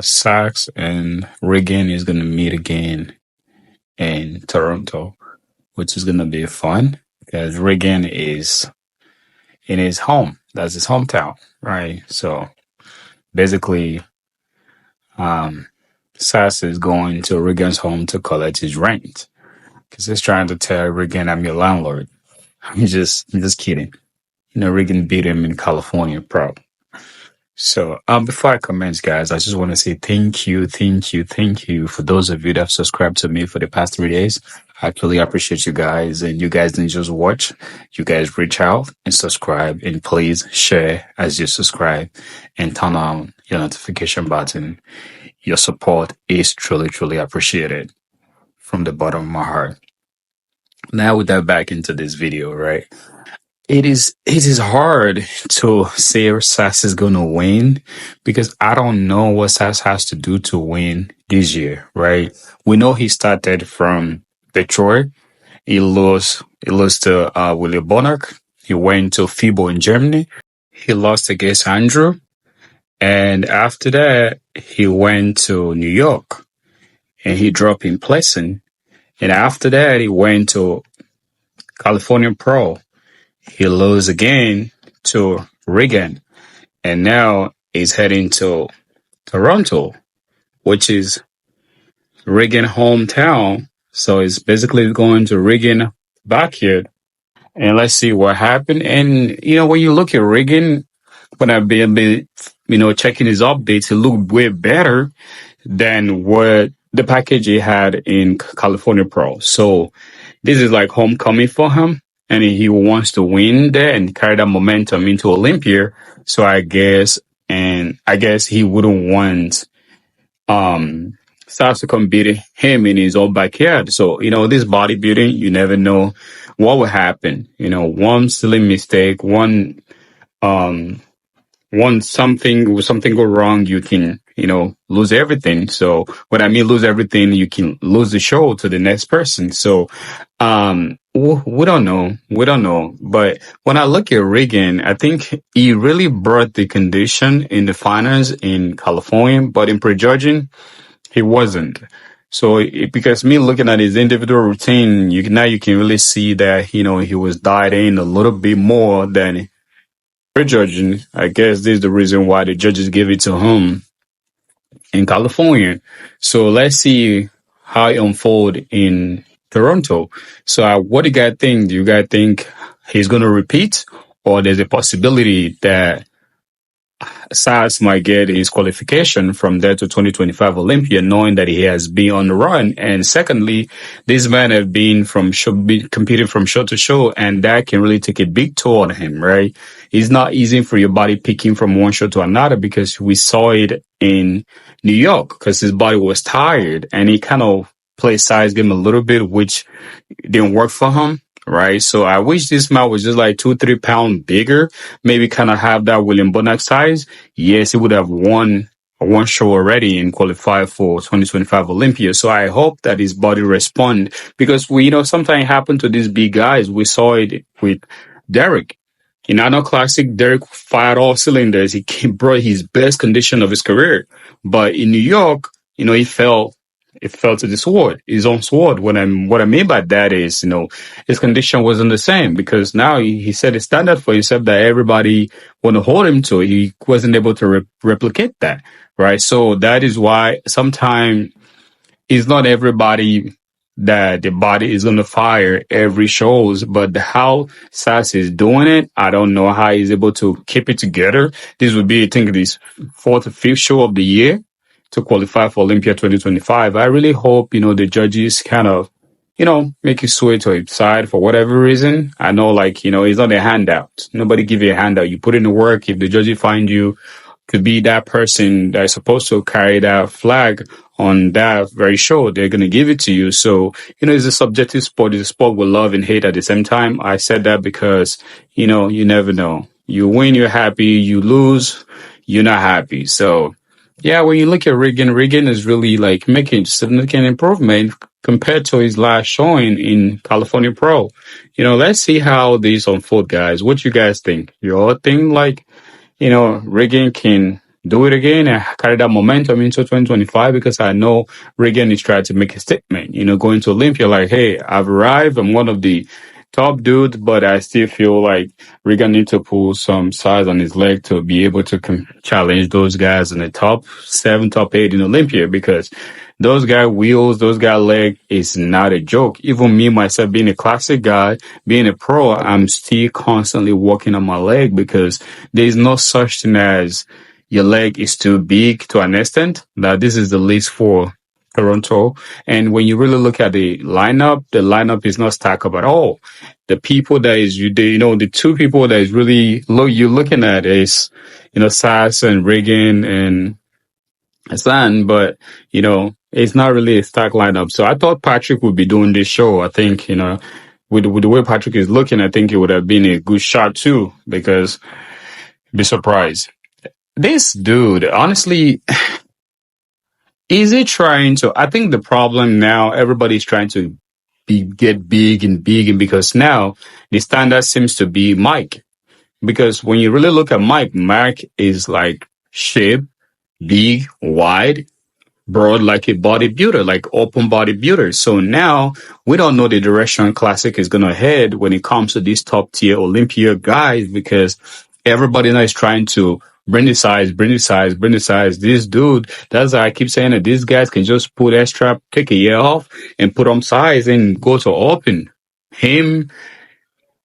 Sas and Regan is going to meet again in Toronto, which is going to be fun because Regan is in his home. That's his hometown, right? So basically, um, Sas is going to Regan's home to collect his rent because he's trying to tell Regan, "I'm your landlord." I'm just kidding. Regan beat him in California, pro. So, before I commence, guys, I just want to say thank you, thank you, thank you for those of you that have subscribed to me for the past 3 days. I actually appreciate you guys, and you guys didn't just watch, you guys reach out and subscribe, and please share as you subscribe and turn on your notification button. Your support is truly, truly appreciated from the bottom of my heart. Now we dive back into this video, right? It is hard to say SAS is gonna win because I don't know what SAS has to do to win this year, right? We know he started from Detroit. He lost to Willie Bonnack. He went to FIBO in Germany. He lost against Andrew. And after that, he went to New York and he dropped in Pleasant. And after that, he went to California Pro. He lost again to Regan, and now he's heading to Toronto, which is Regan hometown. So it's basically going to Regan backyard. And let's see what happened. And when you look at Regan, when I've been checking his updates, it looked way better than what the package he had in California Pro. So this is like homecoming for him, and he wants to win there and carry that momentum into Olympia. So I guess he wouldn't want Sas to come beat him in his own backyard. So this bodybuilding, you never know what will happen. One silly mistake, um once something go wrong, you can lose everything. So when I mean lose everything, you can lose the show to the next person. So we don't know, but when I look at Regan, I think he really brought the condition in the finals in California, but in prejudging he wasn't. So because me looking at his individual routine, you can really see that he was dialed in a little bit more than prejudging. I guess this is the reason why the judges give it to him in California. So let's see how it unfold in Toronto. So what do you guys think? Do you guys think he's going to repeat, or there's a possibility that Sas might get his qualification from there to 2025 Olympia, knowing that he has been on the run? And secondly, these men have been competing from show to show, and that can really take a big toll on him, right? It's not easy for your body picking from one show to another, because we saw it in New York because his body was tired and he kind of played size game a little bit, which didn't work for him. Right. So I wish this man was just like 2-3 pounds bigger, maybe kind of have that William Bonac size. Yes, he would have won one show already and qualified for 2025 Olympia. So I hope that his body respond, because sometimes happen to these big guys. We saw it with Derek. In Arnold Classic, Derek fired all cylinders. He brought his best condition of his career. But in New York, he fell. It fell to the sword, his own sword. What I mean by that is, his condition wasn't the same, because now he set a standard for himself that everybody want to hold him to. He wasn't able to replicate that, right? So that is why sometimes it's not everybody that the body is going to fire every shows, but how Sas is doing it, I don't know how he's able to keep it together. This would be, I think, this fourth or fifth show of the year to qualify for Olympia 2025. I really hope, the judges kind of, make it sway to his side for whatever reason. I know, it's not a handout. Nobody give you a handout. You put in the work. If the judges find you to be that person that is supposed to carry that flag on that very show, they're going to give it to you. So, it's a subjective sport. It's a sport with love and hate at the same time. I said that because, you never know. You win, you're happy. You lose, you're not happy. So, yeah, when you look at Regan is really making significant improvement compared to his last showing in California Pro. Let's see how these unfold, guys. What you guys think? You all think Regan can do it again and carry that momentum into 2025, because I know Regan is trying to make a statement, going to Olympia like, hey, I've arrived. I'm one of the top dudes, but I still feel like Regan needs to pull some size on his leg to be able to challenge those guys in the top 7, top 8 in Olympia, because those guy wheels, those guy leg is not a joke. Even me, myself, being a classic guy, being a pro, I'm still constantly working on my leg, because there's no such thing as your leg is too big to an extent that this is the least for Toronto. And when you really look at the lineup is not stacked up at all. The people that is, the two people that is really you're looking at is, Sas and Regan and Hassan, but, it's not really a stacked lineup. So I thought Patrick would be doing this show. I think, with the way Patrick is looking, I think it would have been a good shot too, because be surprised. This dude, honestly, is he trying to? I think the problem now, everybody's trying to get big and big, and because now the standard seems to be Mike. Because when you really look at Mike is like shape, big, wide, broad, like a bodybuilder, like open bodybuilder. So now we don't know the direction Classic is going to head when it comes to these top tier Olympia guys, because everybody now is trying to bring the size, bring the size, bring the size. This dude, that's why I keep saying that these guys can just put extra, take a year off and put on size and go to open. Him,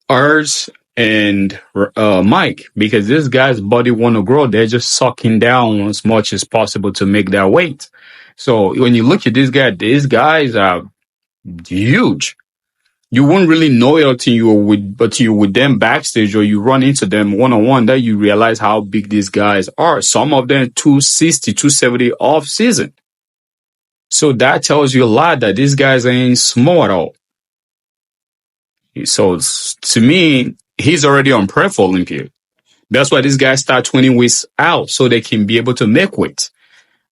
ours, and Mike, because this guy's body want to grow. They're just sucking down as much as possible to make that weight. So when you look at this guy, these guys are huge. You wouldn't really know it until you with them backstage, or you run into them one-on-one, that you realize how big these guys are. Some of them 260, 270 off season. So that tells you a lot that these guys ain't small at all. So to me, he's already on prep for Olympia. That's why these guys start 20 weeks out, so they can be able to make weight.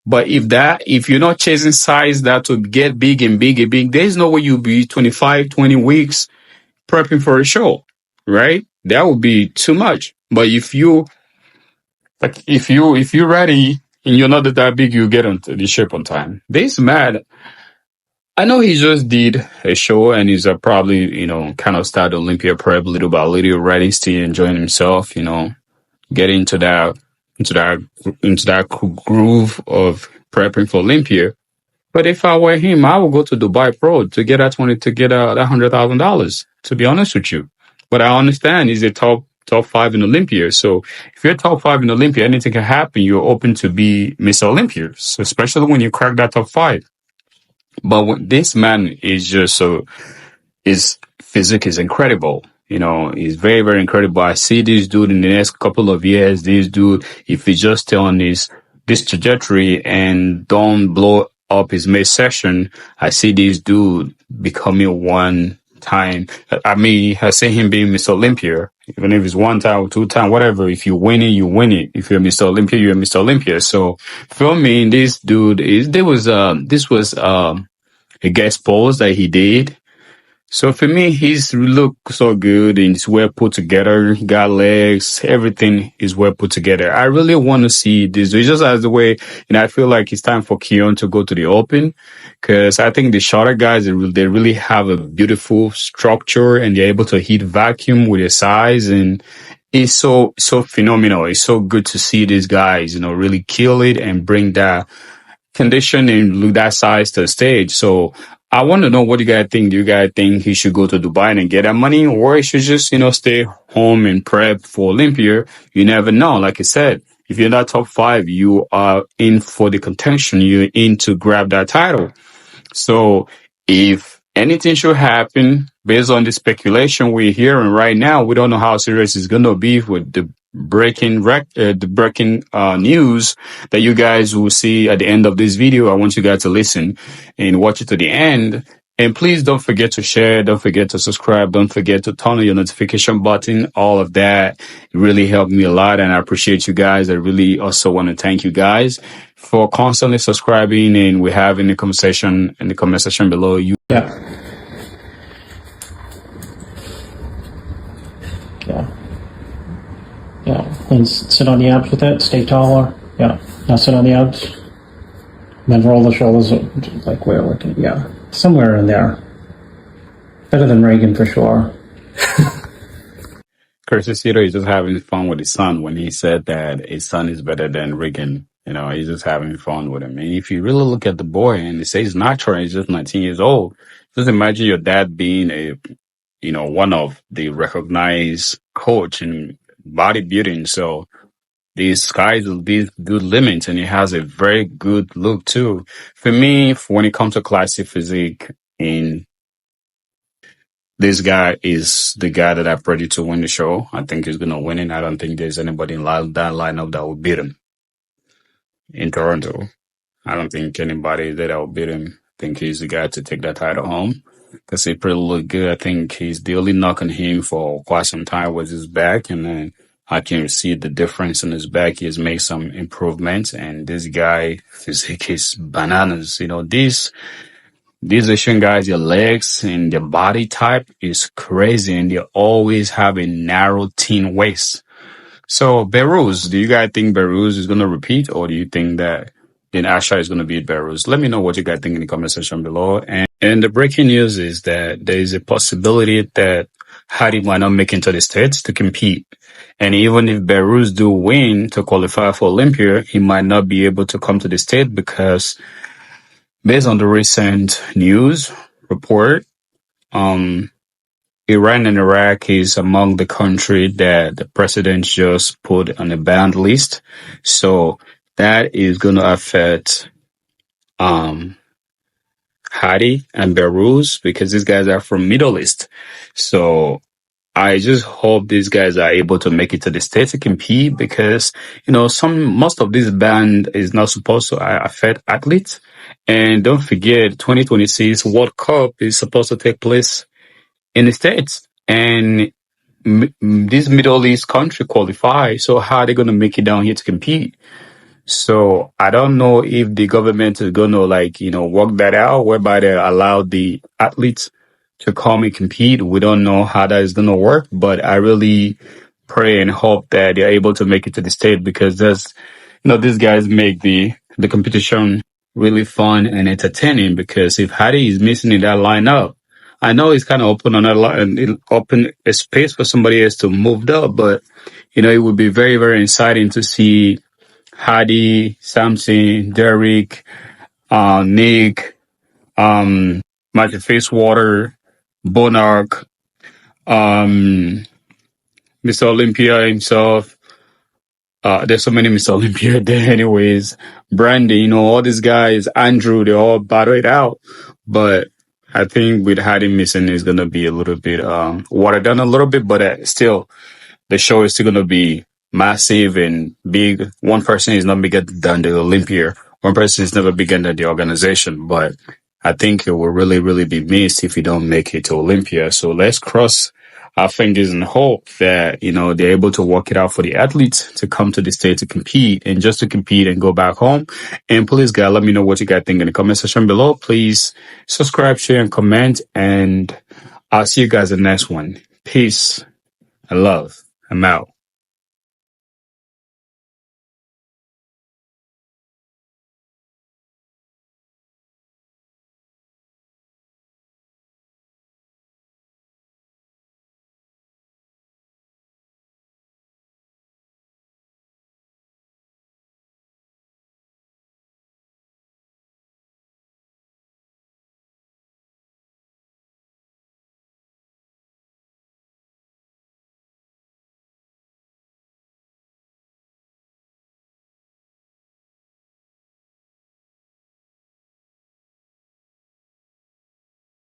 But if you're not chasing size that to get big and big and big, there's no way you'll be 25, 20 weeks prepping for a show, right? That would be too much. But if you're ready and you're not that big, you get onto the shape on time. This man, I know he just did a show and he's probably, kind of started Olympia prep little by little, already still enjoying himself, getting into that groove of prepping for Olympia. But if I were him, I would go to Dubai Pro to get that $100,000. To be honest with you, but I understand he's a top 5 in Olympia. So if you're top 5 in Olympia, anything can happen. You're open to be Mr. Olympia, so especially when you crack that top 5. But this man is just his physique is incredible. He's very, very incredible. I see this dude in the next couple of years. This dude, if he just stay on this trajectory and don't blow up his midsection, I see this dude becoming one time. I mean, I see him being Mr. Olympia, even if it's 1 time or 2 time, whatever. If you win it, you win it. If you're Mr. Olympia, you're Mr. Olympia. So for me, this dude this was a guest post that he did. So for me, he's look so good and he's well put together. He got legs, everything is well put together. I really want to see this. It's just as the way, I feel like it's time for Keon to go to the Open, because I think the shorter guys, they really have a beautiful structure and they're able to hit vacuum with their size, and it's so phenomenal. It's so good to see these guys, really kill it and bring that condition and look that size to the stage. So I want to know, what do you guys think? Do you guys think he should go to Dubai and get that money, or he should just, stay home and prep for Olympia? You never know. Like I said, if you're not top 5, you are in for the contention. You're in to grab that title. So if anything should happen, based on the speculation we're hearing right now, we don't know how serious it's going to be with the breaking news that you guys will see at the end of this video. I want you guys to listen and watch it to the end. And please don't forget to share. Don't forget to subscribe. Don't forget to turn on your notification button. All of that really helped me a lot, and I appreciate you guys. I really also want to thank you guys for constantly subscribing, and we're having a conversation in the comment section below. Yeah. And sit on the abs with it, stay taller. Yeah, now sit on the outs. Then roll the shoulders like we're looking. Yeah, somewhere in there. Better than Regan for sure. Curtis Cito is just having fun with his son when he said that his son is better than Regan. He's just having fun with him. And if you really look at the boy and they say he's natural, he's just 19 years old. Just imagine your dad being one of the recognized coach in bodybuilding. So these guys, these good limits, and he has a very good look too. For me, when it comes to classic physique, in this guy is the guy that I predict to win the show. I think he's gonna win it. I don't think there's anybody in that lineup that will beat him in Toronto. I don't think anybody that will beat him. I think he's the guy to take that title home because he pretty look good. I think he's the only knock on him for quite some time was his back, and then I can see the difference in his back. He has made some improvements, and this guy physique is bananas. These Asian guys, their legs and their body type is crazy, and they always have a narrow, thin waist. So, Belarus, do you guys think Belarus is going to repeat, or do you think that then Asha is going to beat Belarus? Let me know what you guys think in the comment section below. And the breaking news is that there is a possibility that Hadi might not make it into the States to compete. And even if Belarus do win to qualify for Olympia, he might not be able to come to the state because based on the recent news report, Iran and Iraq is among the country that the president just put on a banned list. So that is going to affect Hadi and Belarus because these guys are from Middle East. So I just hope these guys are able to make it to the States to compete because, most of this ban is not supposed to affect athletes. And don't forget, 2026 World Cup is supposed to take place in the States. And this Middle East country qualify. So how are they going to make it down here to compete? So I don't know if the government is going to work that out whereby they allow the athletes to come and compete. We don't know how that is going to work, but I really pray and hope that they're able to make it to the state because these guys make the competition really fun and entertaining because if Hadi is missing in that lineup, I know it's kind of open on that line, it open a space for somebody else to move up, but it would be very, very exciting to see Hadi, Samson, Derek, Nick, Michael Facewater, Bonark, Mr. Olympia himself. There's so many Mr. Olympia there anyways. Brandy, all these guys, Andrew, they all battle it out. But I think with Hadi missing, it's going to be a little bit watered down a little bit, but still, the show is still going to be massive and big. One person is not bigger than the Olympia. One person is never bigger than the organization. But I think it will really, really be missed if you don't make it to Olympia. So let's cross our fingers and hope that, they're able to work it out for the athletes to come to the state to compete and just to compete and go back home. And please, guys, let me know what you guys think in the comment section below. Please subscribe, share, and comment. And I'll see you guys in the next one. Peace and love. I'm out.